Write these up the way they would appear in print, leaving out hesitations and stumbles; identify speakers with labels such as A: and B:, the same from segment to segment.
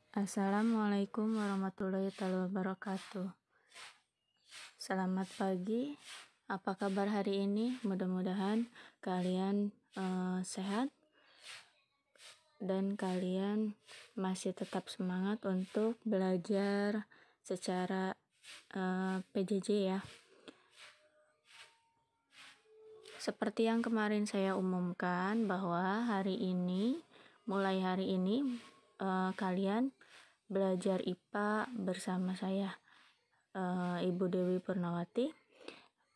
A: Assalamualaikum warahmatullahi wabarakatuh. Selamat pagi. Apa kabar hari ini? Mudah-mudahan kalian sehat dan kalian masih tetap semangat untuk belajar secara PJJ ya. Seperti yang kemarin saya umumkan bahwa mulai hari ini kalian belajar IPA bersama saya, Ibu Dewi Purnawati.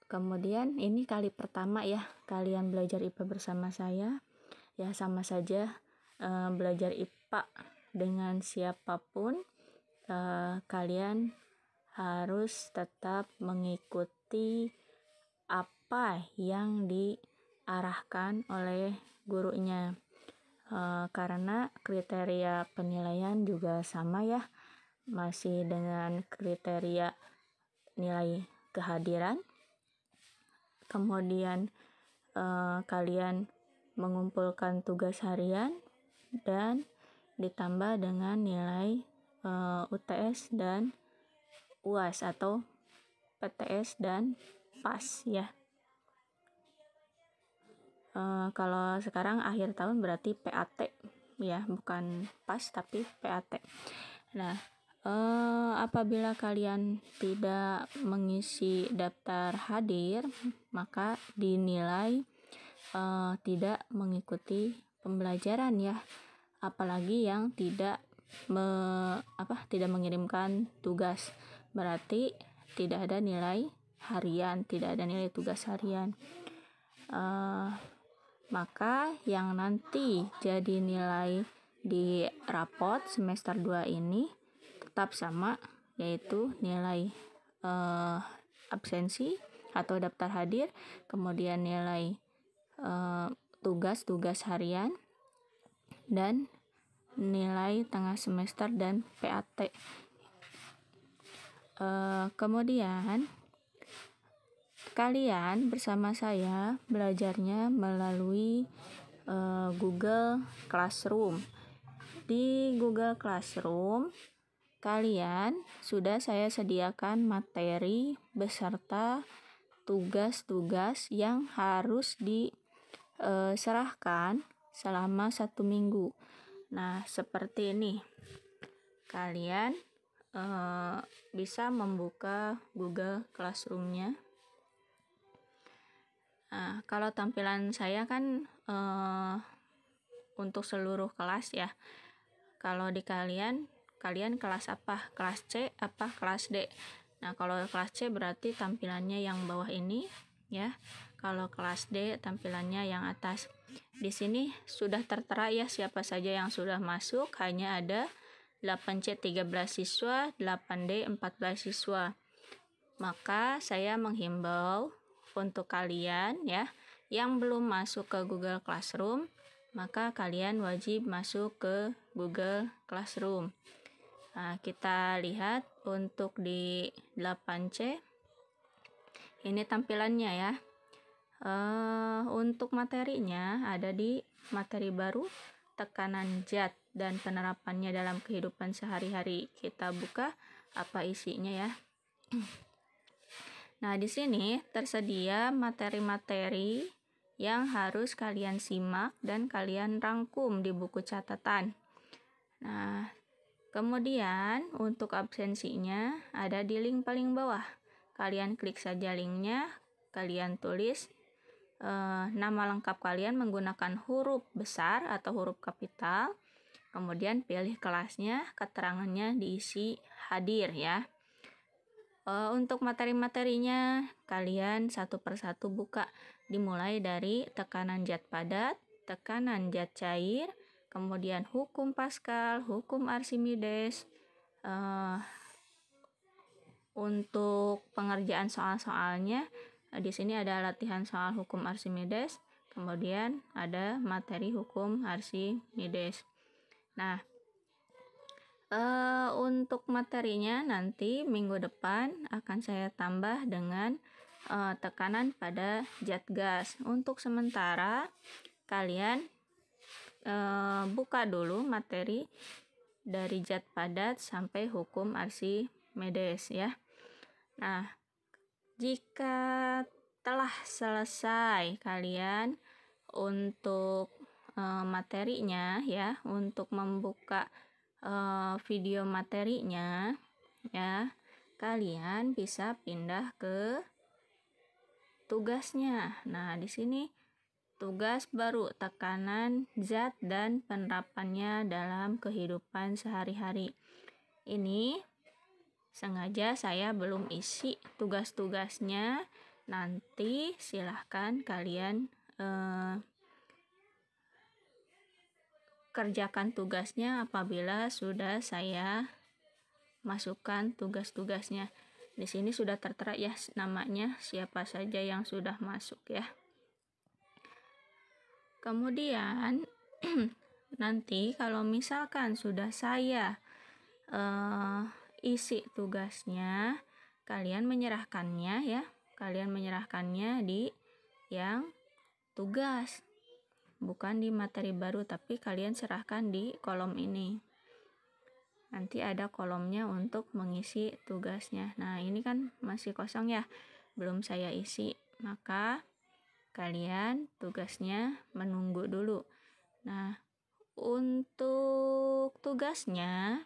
A: Kemudian ini kali pertama ya kalian belajar IPA bersama saya. Ya sama saja belajar IPA dengan siapapun, kalian harus tetap mengikuti apa yang diarahkan oleh gurunya. Karena kriteria penilaian juga sama ya, masih dengan kriteria nilai kehadiran. Kemudian kalian mengumpulkan tugas harian dan ditambah dengan nilai UTS dan UAS atau PTS dan PAS ya. Kalau sekarang akhir tahun berarti PAT ya, bukan PAS tapi PAT. Nah, apabila kalian tidak mengisi daftar hadir, maka dinilai tidak mengikuti pembelajaran ya. Apalagi yang tidak mengirimkan tugas, berarti tidak ada nilai harian, tidak ada nilai tugas harian. Maka yang nanti jadi nilai di rapot semester 2 ini tetap sama, yaitu nilai absensi atau daftar hadir, kemudian nilai tugas harian, dan nilai tengah semester dan PAT. Kemudian kalian bersama saya belajarnya melalui Google Classroom. Di Google Classroom kalian sudah saya sediakan materi beserta tugas-tugas yang harus diserahkan selama 1 minggu. Nah, seperti ini. Kalian bisa membuka Google Classroom-nya. Nah, kalau tampilan saya kan untuk seluruh kelas ya. Kalau di kalian kelas apa? Kelas C apa kelas D? Nah, kalau kelas C berarti tampilannya yang bawah ini ya. Kalau kelas D tampilannya yang atas. Di sini sudah tertera ya siapa saja yang sudah masuk, hanya ada 8C 13 siswa, 8D 14 siswa. Maka saya menghimbau untuk kalian ya yang belum masuk ke Google Classroom, maka kalian wajib masuk ke Google Classroom. Nah, kita lihat untuk di 8C ini tampilannya ya. Untuk materinya ada di materi baru, tekanan zat dan penerapannya dalam kehidupan sehari-hari. Kita buka apa isinya ya. Nah, di sini tersedia materi-materi yang harus kalian simak dan kalian rangkum di buku catatan. Nah, kemudian untuk absensinya ada di link paling bawah. Kalian klik saja linknya, kalian tulis nama lengkap kalian menggunakan huruf besar atau huruf kapital, kemudian pilih kelasnya, keterangannya diisi hadir ya. Untuk materi-materinya kalian satu persatu buka, dimulai dari tekanan zat padat, tekanan zat cair, kemudian hukum Pascal, hukum Archimedes. Untuk pengerjaan soal-soalnya di sini ada latihan soal hukum Archimedes, kemudian ada materi hukum Archimedes. Nah, untuk materinya nanti minggu depan akan saya tambah dengan tekanan pada zat gas. Untuk sementara kalian buka dulu materi dari zat padat sampai hukum Archimedes ya. Nah, jika telah selesai kalian untuk materinya ya, untuk membuka video materinya ya, kalian bisa pindah ke tugasnya. Nah, di sini tugas baru, tekanan zat dan penerapannya dalam kehidupan sehari-hari. Ini sengaja saya belum isi tugas-tugasnya. Nanti silahkan kalian kerjakan tugasnya apabila sudah saya masukkan tugas-tugasnya. Di sini sudah tertera ya namanya, siapa saja yang sudah masuk ya. Kemudian nanti kalau misalkan sudah saya isi tugasnya, kalian menyerahkannya ya. Kalian menyerahkannya di yang tugas. Bukan di materi baru, tapi kalian serahkan di kolom ini. Nanti ada kolomnya untuk mengisi tugasnya. Nah, ini kan masih kosong ya, belum saya isi. Maka kalian tugasnya menunggu dulu. Nah, untuk tugasnya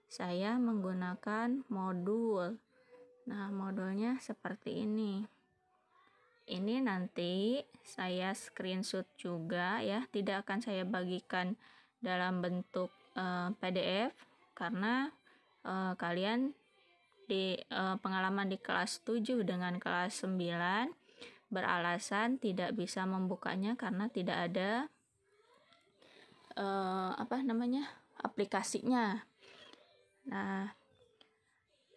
A: saya menggunakan modul. Nah, modulnya seperti ini. Ini nanti saya screenshot juga ya, tidak akan saya bagikan dalam bentuk PDF karena kalian di pengalaman di kelas 7 dengan kelas 9 beralasan tidak bisa membukanya karena tidak ada aplikasinya. Nah,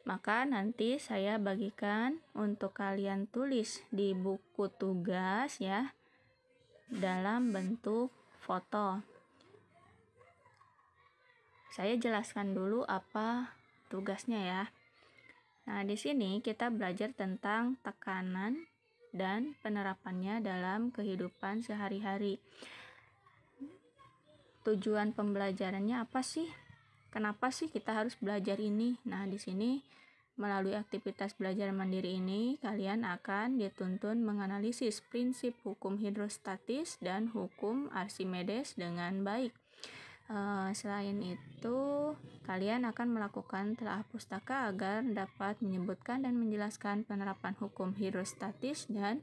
A: maka nanti saya bagikan untuk kalian tulis di buku tugas ya, dalam bentuk foto. Saya jelaskan dulu apa tugasnya ya. Nah, di sini kita belajar tentang tekanan dan penerapannya dalam kehidupan sehari-hari. Tujuan pembelajarannya apa sih? Kenapa sih kita harus belajar ini? Nah, di sini melalui aktivitas belajar mandiri ini, kalian akan dituntun menganalisis prinsip hukum hidrostatis dan hukum Archimedes dengan baik. Selain itu, kalian akan melakukan telaah pustaka agar dapat menyebutkan dan menjelaskan penerapan hukum hidrostatis dan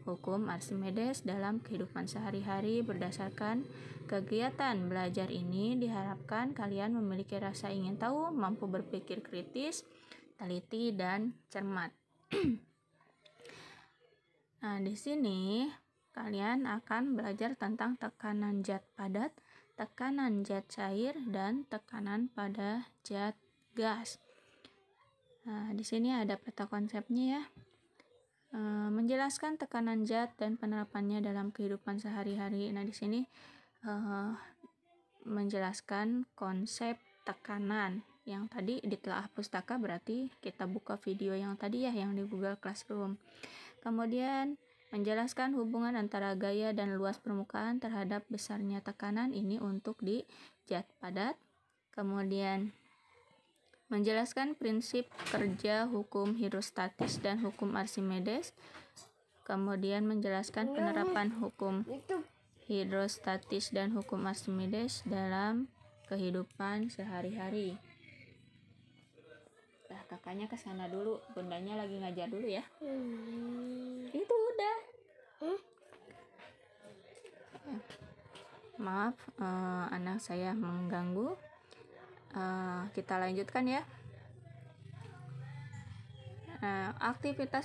A: hukum Archimedes dalam kehidupan sehari-hari. Berdasarkan kegiatan belajar ini, diharapkan kalian memiliki rasa ingin tahu, mampu berpikir kritis, teliti, dan cermat. Nah, di sini kalian akan belajar tentang tekanan zat padat, tekanan zat cair, dan tekanan pada zat gas. Nah, di sini ada peta konsepnya ya. Menjelaskan tekanan zat dan penerapannya dalam kehidupan sehari-hari. Nah, di sini menjelaskan konsep tekanan. Yang tadi ditelaah pustaka berarti kita buka video yang tadi ya, yang di Google Classroom. Kemudian menjelaskan hubungan antara gaya dan luas permukaan terhadap besarnya tekanan ini untuk di zat padat. Kemudian menjelaskan prinsip kerja hukum hidrostatis dan hukum Archimedes. Kemudian menjelaskan penerapan hukum hidrostatis dan hukum Archimedes dalam kehidupan sehari-hari. Nah, kakaknya ke sana dulu, bundanya lagi ngajar dulu ya. Itu udah. Maaf, anak saya mengganggu. Kita lanjutkan ya. Aktivitas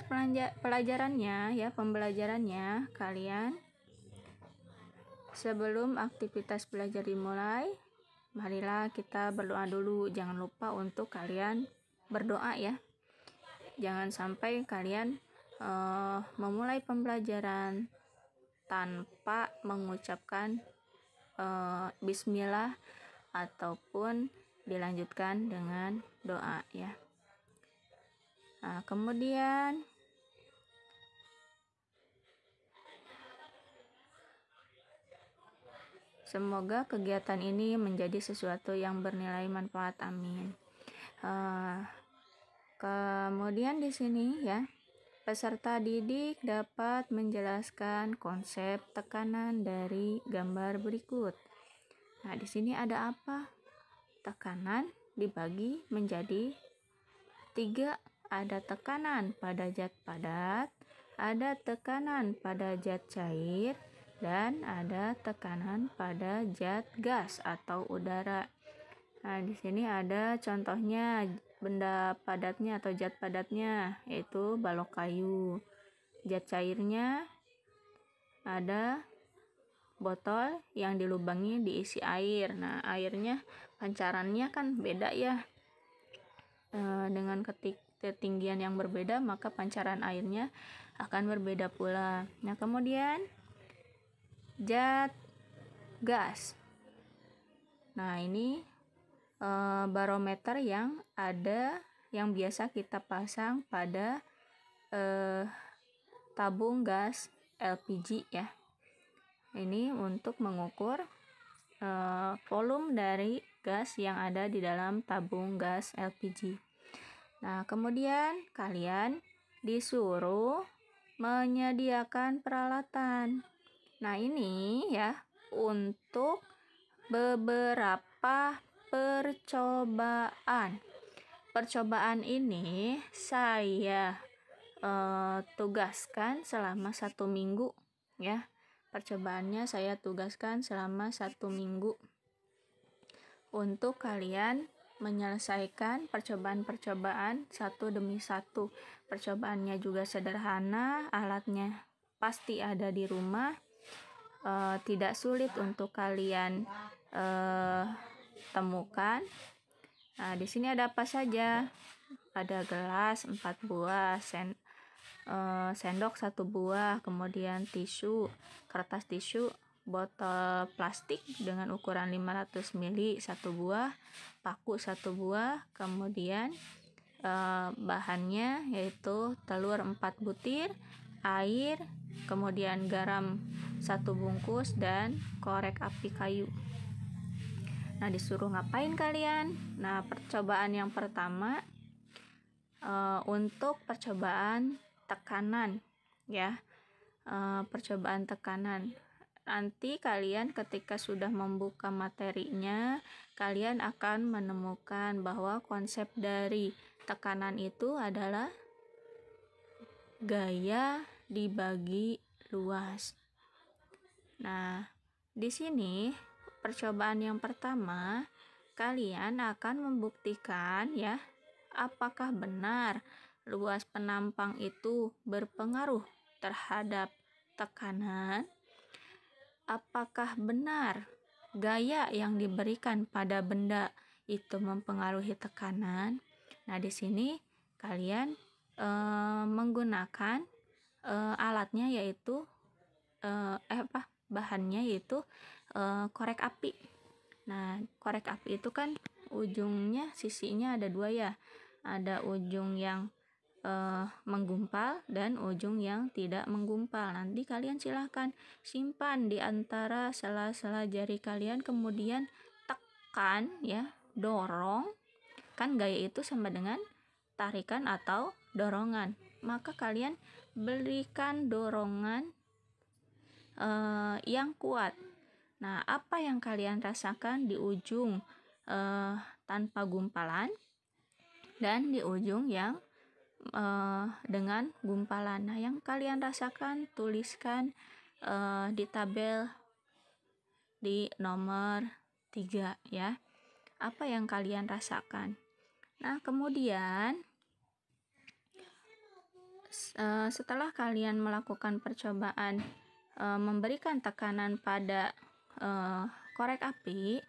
A: pelajarannya ya, pembelajarannya kalian sebelum aktivitas belajar dimulai, marilah kita berdoa dulu. Jangan lupa untuk kalian berdoa ya. Jangan sampai kalian memulai pembelajaran tanpa mengucapkan bismillah ataupun dilanjutkan dengan doa ya. Nah, kemudian Semoga kegiatan ini menjadi sesuatu yang bernilai manfaat. Amin. Kemudian di sini ya, peserta didik dapat menjelaskan konsep tekanan dari gambar berikut. Nah, di sini ada apa? Tekanan dibagi menjadi 3. Ada tekanan pada zat padat, ada tekanan pada zat cair, dan ada tekanan pada zat gas atau udara. Nah, di sini ada contohnya benda padatnya atau zat padatnya, yaitu balok kayu. Zat cairnya ada botol yang dilubangi diisi air. Nah, airnya pancarannya kan beda ya, dengan ketinggian yang berbeda maka pancaran airnya akan berbeda pula. Nah, kemudian zat gas. Nah, ini barometer yang biasa kita pasang pada tabung gas LPG ya. Ini untuk mengukur volume dari gas yang ada di dalam tabung gas LPG. Nah, kemudian kalian disuruh menyediakan peralatan. Nah, ini ya untuk beberapa percobaan. Percobaan ini saya tugaskan selama 1 minggu ya. Percobaannya saya tugaskan selama 1 minggu untuk kalian menyelesaikan percobaan-percobaan satu demi satu. Percobaannya juga sederhana, alatnya pasti ada di rumah, tidak sulit untuk kalian temukan. Nah, di sini ada apa saja? Ada gelas 4 buah, sendok 1 buah, kemudian tisu, kertas tisu, botol plastik dengan ukuran 500 ml 1 buah, paku 1 buah, kemudian bahannya yaitu telur 4 butir, air, kemudian garam 1 bungkus, dan korek api kayu. Nah, disuruh ngapain kalian? Nah, percobaan yang pertama untuk percobaan tekanan ya. Percobaan tekanan. Nanti kalian ketika sudah membuka materinya, kalian akan menemukan bahwa konsep dari tekanan itu adalah gaya dibagi luas. Nah, di sini percobaan yang pertama, kalian akan membuktikan ya, apakah benar luas penampang itu berpengaruh terhadap tekanan? Apakah benar gaya yang diberikan pada benda itu mempengaruhi tekanan? Nah, di sini kalian menggunakan alatnya yaitu bahannya yaitu korek api. Nah, korek api itu kan ujungnya, sisinya ada 2 ya. Ada ujung yang menggumpal dan ujung yang tidak menggumpal. Nanti kalian silahkan simpan di antara sela-sela jari kalian, kemudian tekan ya, dorong. Kan gaya itu sama dengan tarikan atau dorongan. Maka kalian berikan dorongan yang kuat. Nah, apa yang kalian rasakan di ujung tanpa gumpalan dan di ujung yang dengan gumpalan? Nah, yang kalian rasakan tuliskan di tabel di nomor 3 ya. Apa yang kalian rasakan? Nah, kemudian setelah kalian melakukan percobaan memberikan tekanan pada korek api,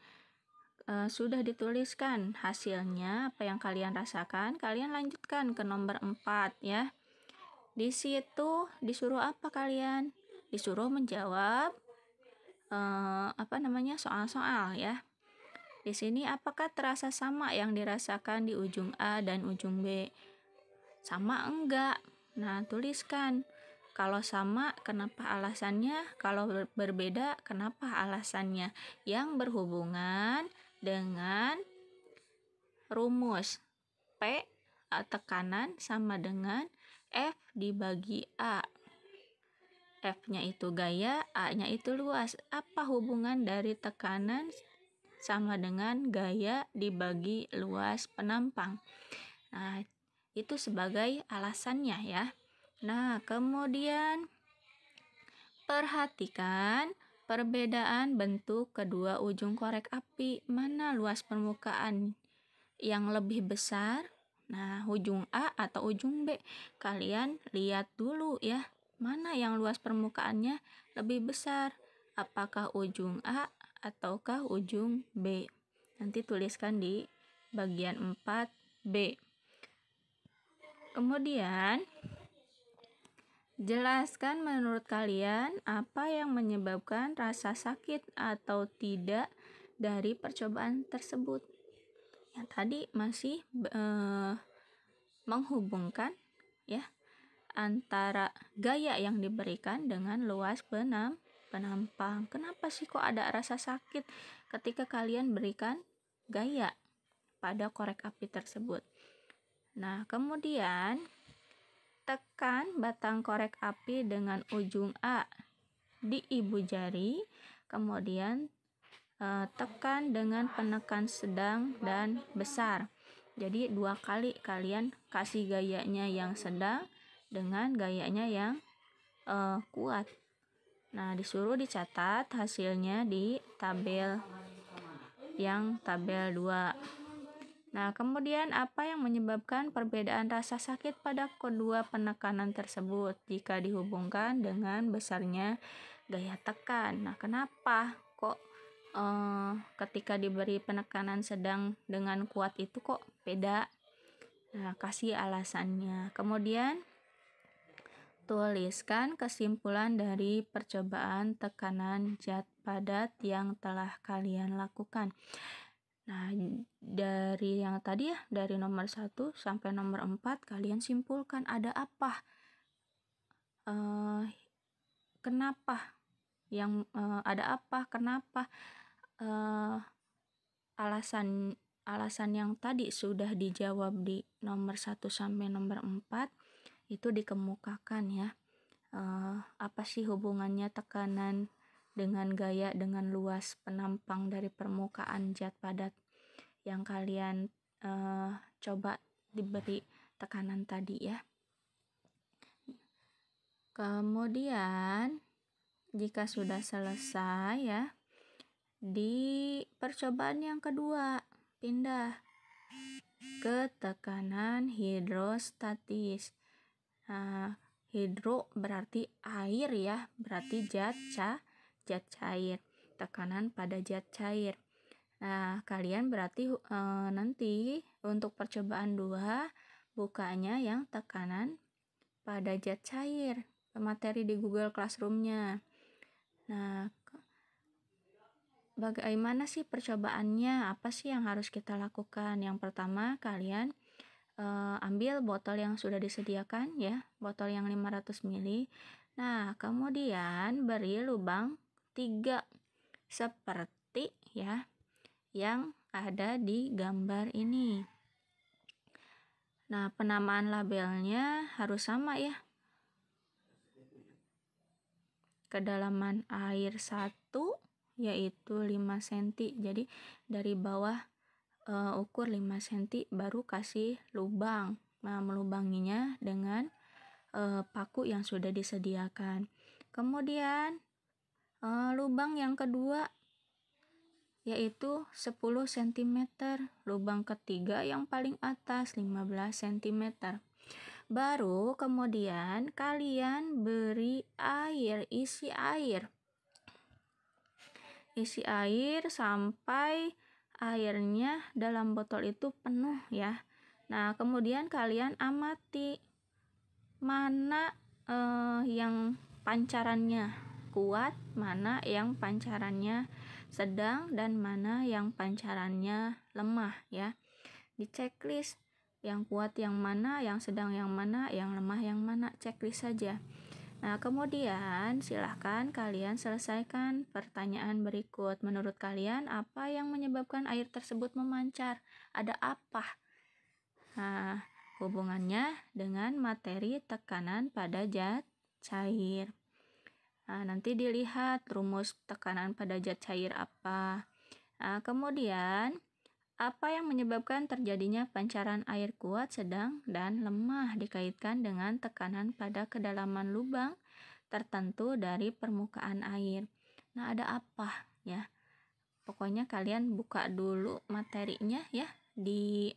A: sudah dituliskan hasilnya, apa yang kalian rasakan, kalian lanjutkan ke nomor 4 ya. Di situ disuruh apa kalian? Disuruh menjawab soal-soal ya. Di sini apakah terasa sama yang dirasakan di ujung A dan ujung B? Sama enggak? Nah, tuliskan Kalau sama, kenapa alasannya? Kalau berbeda, kenapa alasannya? Yang berhubungan dengan rumus P tekanan sama dengan F dibagi A. F-nya itu gaya, A-nya itu luas. Apa hubungan dari tekanan sama dengan gaya dibagi luas penampang? Nah, itu sebagai alasannya ya. Nah, kemudian perhatikan perbedaan bentuk kedua ujung korek api. Mana luas permukaan yang lebih besar? Nah, ujung A atau ujung B? Kalian lihat dulu ya. Mana yang luas permukaannya lebih besar? Apakah ujung A ataukah ujung B? Nanti tuliskan di bagian 4B. Kemudian, jelaskan menurut kalian apa yang menyebabkan rasa sakit atau tidak dari percobaan tersebut. Yang tadi masih menghubungkan ya antara gaya yang diberikan dengan luas penampang. Kenapa sih kok ada rasa sakit ketika kalian berikan gaya pada korek api tersebut? Nah, kemudian tekan batang korek api dengan ujung A di ibu jari, kemudian tekan dengan penekan sedang dan besar. Jadi 2 kali kalian kasih gayanya yang sedang dengan gayanya yang kuat. Nah, disuruh dicatat hasilnya di tabel 2. Nah, kemudian apa yang menyebabkan perbedaan rasa sakit pada kedua penekanan tersebut jika dihubungkan dengan besarnya gaya tekan? Nah, kenapa kok ketika diberi penekanan sedang dengan kuat itu kok beda? Nah, kasih alasannya. Kemudian tuliskan kesimpulan dari percobaan tekanan zat padat yang telah kalian lakukan. Nah, dari yang tadi ya, dari nomor 1 sampai nomor 4 kalian simpulkan ada apa? Kenapa? Ada apa? Kenapa? Alasan yang tadi sudah dijawab di nomor 1 sampai nomor 4 itu dikemukakan ya. Apa sih hubungannya tekanan dengan gaya dengan luas penampang dari permukaan zat padat yang kalian coba diberi tekanan tadi ya. Kemudian jika sudah selesai ya, di percobaan yang kedua pindah ke tekanan hidrostatis. Nah, hidro berarti air ya, berarti zat cair, tekanan pada zat cair. Nah, kalian berarti nanti untuk percobaan 2 bukanya yang tekanan pada zat cair, materi di Google Classroom-nya. Nah, bagaimana sih percobaannya? Apa sih yang harus kita lakukan? Yang pertama, kalian ambil botol yang sudah disediakan ya, botol yang 500 ml. Nah, kemudian beri lubang 3 seperti ya yang ada di gambar ini. Nah, penamaan labelnya harus sama ya. Kedalaman air 1 yaitu 5 cm. Jadi dari bawah ukur 5 cm baru kasih lubang. Nah, melubanginya dengan paku yang sudah disediakan. Kemudian lubang yang kedua yaitu 10 cm. Lubang ketiga yang paling atas 15 cm. Baru kemudian kalian beri air, isi air sampai airnya dalam botol itu penuh ya. Nah, kemudian kalian amati mana yang pancarannya kuat, mana yang pancarannya sedang, dan mana yang pancarannya lemah ya. Di checklist yang kuat yang mana, yang sedang yang mana, yang lemah yang mana, checklist saja. Nah, kemudian silahkan kalian selesaikan pertanyaan berikut. Menurut kalian, apa yang menyebabkan air tersebut memancar? Ada apa? Nah, hubungannya dengan materi tekanan pada zat cair. Nah, nanti dilihat rumus tekanan pada zat cair apa. Nah, kemudian apa yang menyebabkan terjadinya pancaran air kuat, sedang, dan lemah dikaitkan dengan tekanan pada kedalaman lubang tertentu dari permukaan air. Nah, ada apa ya? Pokoknya kalian buka dulu materinya ya di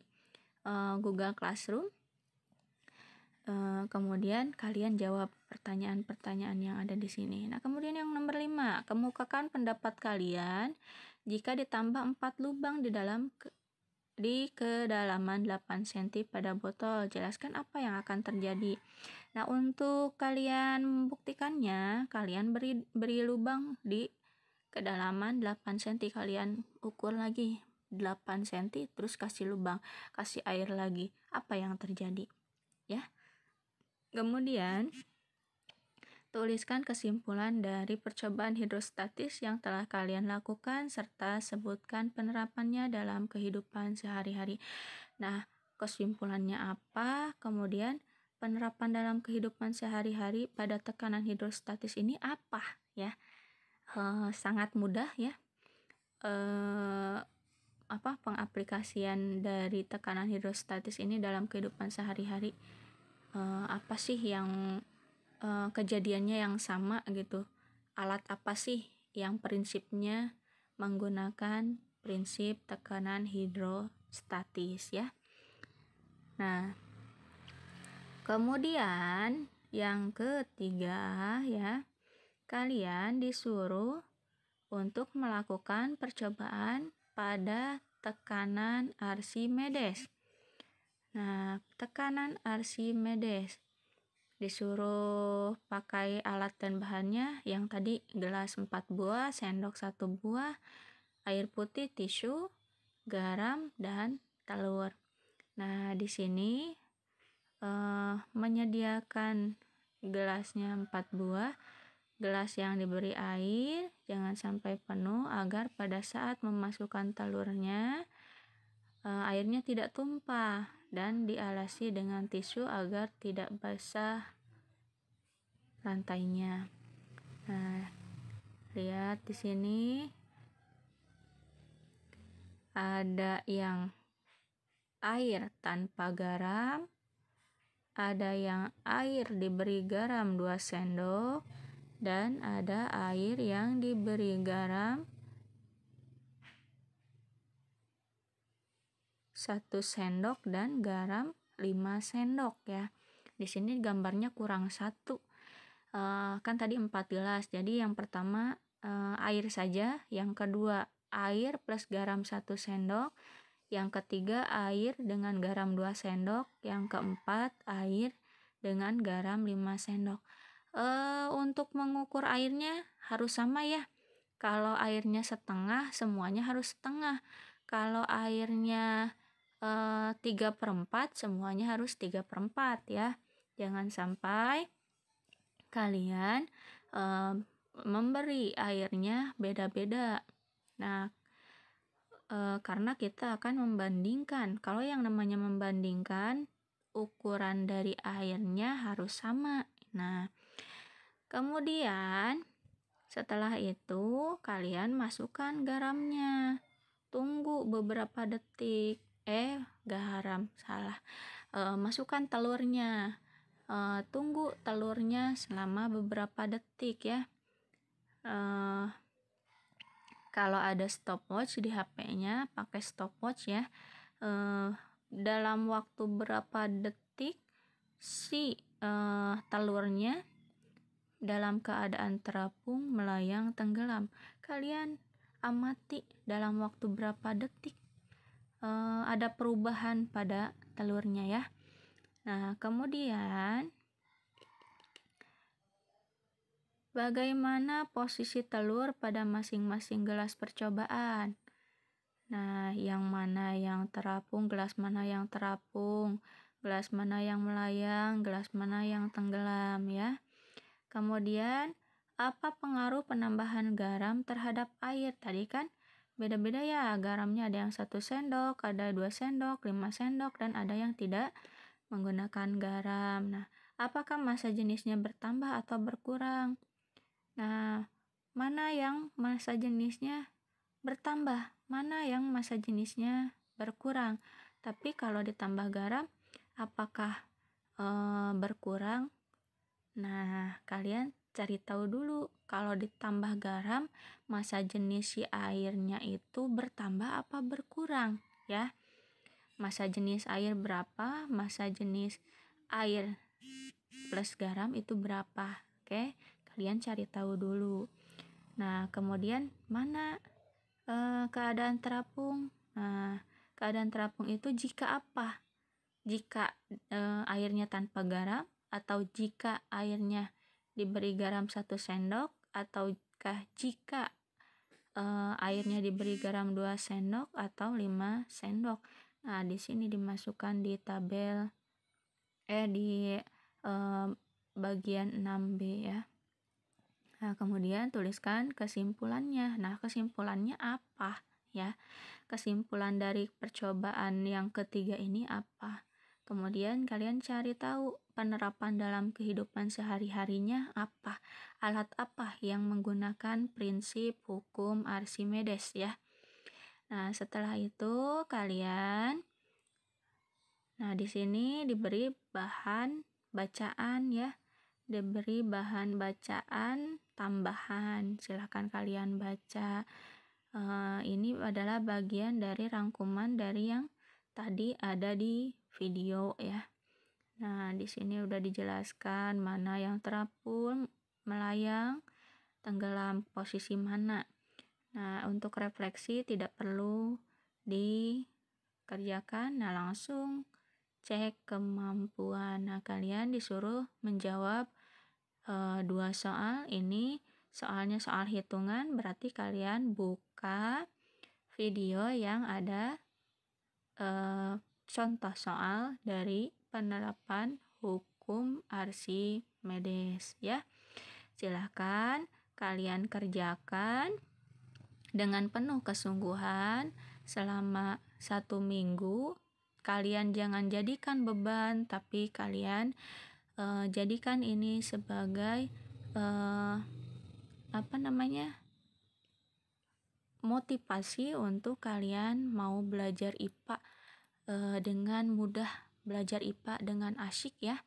A: Google Classroom. Kemudian kalian jawab pertanyaan-pertanyaan yang ada di sini. Nah, kemudian yang nomor 5, kemukakan pendapat kalian jika ditambah 4 lubang di kedalaman 8 cm pada botol. Jelaskan apa yang akan terjadi. Nah, untuk kalian membuktikannya, kalian beri lubang di kedalaman 8 cm. Kalian ukur lagi 8 cm, terus kasih lubang, kasih air lagi. Apa yang terjadi? Ya. Kemudian tuliskan kesimpulan dari percobaan hidrostatis yang telah kalian lakukan serta sebutkan penerapannya dalam kehidupan sehari-hari. Nah, kesimpulannya apa? Kemudian penerapan dalam kehidupan sehari-hari pada tekanan hidrostatis ini apa ya? Sangat mudah ya. Pengaplikasian dari tekanan hidrostatis ini dalam kehidupan sehari-hari. Apa sih yang kejadiannya yang sama gitu? Alat apa sih yang prinsipnya menggunakan prinsip tekanan hidrostatis ya? Nah, kemudian yang ketiga ya, kalian disuruh untuk melakukan percobaan pada tekanan Archimedes. Nah, tekanan Archimedes disuruh pakai alat dan bahannya yang tadi, gelas 4 buah, sendok 1 buah, air putih, tisu, garam, dan telur. Nah, di sini menyediakan gelasnya 4 buah, gelas yang diberi air jangan sampai penuh agar pada saat memasukkan telurnya airnya tidak tumpah, dan dialasi dengan tisu agar tidak basah lantainya. Nah, lihat di sini ada yang air tanpa garam, ada yang air diberi garam 2 sendok, dan ada air yang diberi garam 1 sendok dan garam 5 sendok ya. Di sini gambarnya kurang 1. Kan tadi 4 gelas. Jadi yang pertama air saja, yang kedua air plus garam 1 sendok, yang ketiga air dengan garam 2 sendok, yang keempat air dengan garam 5 sendok. Untuk mengukur airnya harus sama ya. Kalau airnya setengah, semuanya harus setengah. Kalau airnya 3/4, semuanya harus 3/4 ya. Jangan sampai kalian memberi airnya beda-beda. Nah, karena kita akan membandingkan. Kalau yang namanya membandingkan, ukuran dari airnya harus sama. Nah, kemudian setelah itu kalian masukkan garamnya. Tunggu beberapa detik. Masukkan telurnya. Tunggu telurnya selama beberapa detik ya. Kalau ada stopwatch di HP-nya, pakai stopwatch ya. Dalam waktu berapa detik si telurnya dalam keadaan terapung, melayang, tenggelam. Kalian amati dalam waktu berapa detik ada perubahan pada telurnya ya. Nah, kemudian bagaimana posisi telur pada masing-masing gelas percobaan? Nah, yang mana yang terapung, gelas mana yang terapung, gelas mana yang melayang, gelas mana yang tenggelam ya. Kemudian, apa pengaruh penambahan garam terhadap air? Tadi kan beda-beda ya, garamnya ada yang 1 sendok, ada 2 sendok, 5 sendok, dan ada yang tidak menggunakan garam. Nah, apakah massa jenisnya bertambah atau berkurang? Nah, mana yang massa jenisnya bertambah, mana yang massa jenisnya berkurang? Tapi kalau ditambah garam, apakah berkurang? Nah, kalian cari tahu dulu, kalau ditambah garam, massa jenis si airnya itu bertambah apa berkurang ya? Massa jenis air berapa? Massa jenis air plus garam itu berapa? Oke, kalian cari tahu dulu. Nah, kemudian mana keadaan terapung? Nah, keadaan terapung itu jika apa? Jika airnya tanpa garam, atau jika airnya diberi garam 1 sendok, ataukah jika airnya diberi garam 2 sendok atau 5 sendok. Nah, di sini dimasukkan di tabel di bagian 6B ya. Nah, kemudian tuliskan kesimpulannya. Nah, kesimpulannya apa ya? Kesimpulan dari percobaan yang ketiga ini apa? Kemudian kalian cari tahu penerapan dalam kehidupan sehari-harinya apa? Alat apa yang menggunakan prinsip hukum Archimedes ya? Nah, setelah itu kalian di sini diberi bahan bacaan ya. Diberi bahan bacaan tambahan. Silahkan kalian baca. Ini adalah bagian dari rangkuman dari yang tadi ada di video ya. Nah, di sini udah dijelaskan mana yang terapung, melayang, tenggelam, posisi mana. Nah, untuk refleksi tidak perlu dikerjakan, nah langsung cek kemampuan. Nah, kalian disuruh menjawab 2 soal. Ini soalnya soal hitungan, berarti kalian buka video yang ada contoh soal dari penerapan hukum Archimedes ya. Silahkan kalian kerjakan dengan penuh kesungguhan selama 1 minggu. Kalian jangan jadikan beban, tapi kalian jadikan ini sebagai motivasi untuk kalian mau belajar IPA dengan mudah, belajar IPA dengan asyik ya,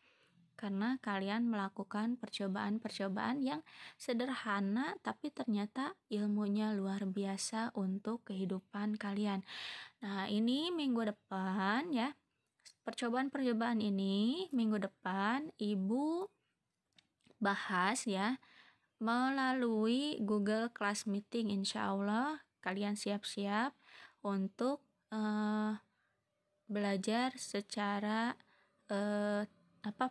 A: karena kalian melakukan percobaan-percobaan yang sederhana tapi ternyata ilmunya luar biasa untuk kehidupan kalian. Nah, ini minggu depan ya, percobaan-percobaan ini minggu depan Ibu bahas ya melalui Google Class Meeting. Insya Allah kalian siap-siap untuk belajar secara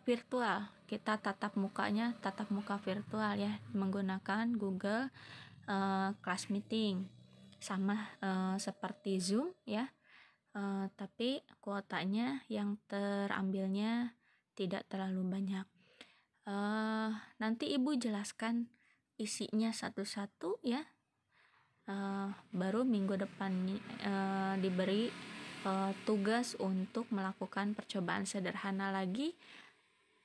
A: virtual. Kita tatap muka virtual ya, menggunakan Google Class Meeting, sama seperti Zoom ya, tapi kuotanya yang terambilnya tidak terlalu banyak. Nanti Ibu jelaskan isinya satu-satu ya. Baru minggu depan diberi tugas untuk melakukan percobaan sederhana lagi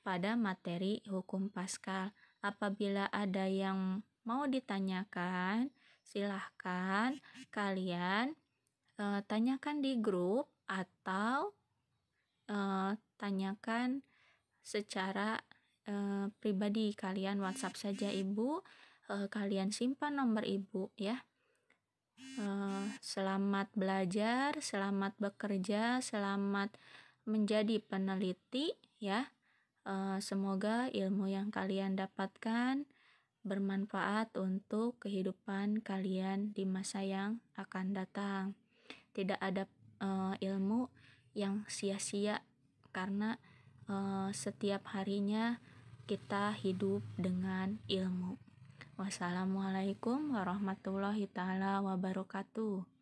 A: pada materi hukum Paskal. Apabila ada yang mau ditanyakan, silahkan kalian tanyakan di grup atau tanyakan secara pribadi. Kalian WhatsApp saja Ibu, kalian simpan nomor Ibu ya. Selamat belajar, selamat bekerja, selamat menjadi peneliti ya. Semoga ilmu yang kalian dapatkan bermanfaat untuk kehidupan kalian di masa yang akan datang. Tidak ada ilmu yang sia-sia, karena setiap harinya kita hidup dengan ilmu. Wassalamualaikum warahmatullahi taala wabarakatuh.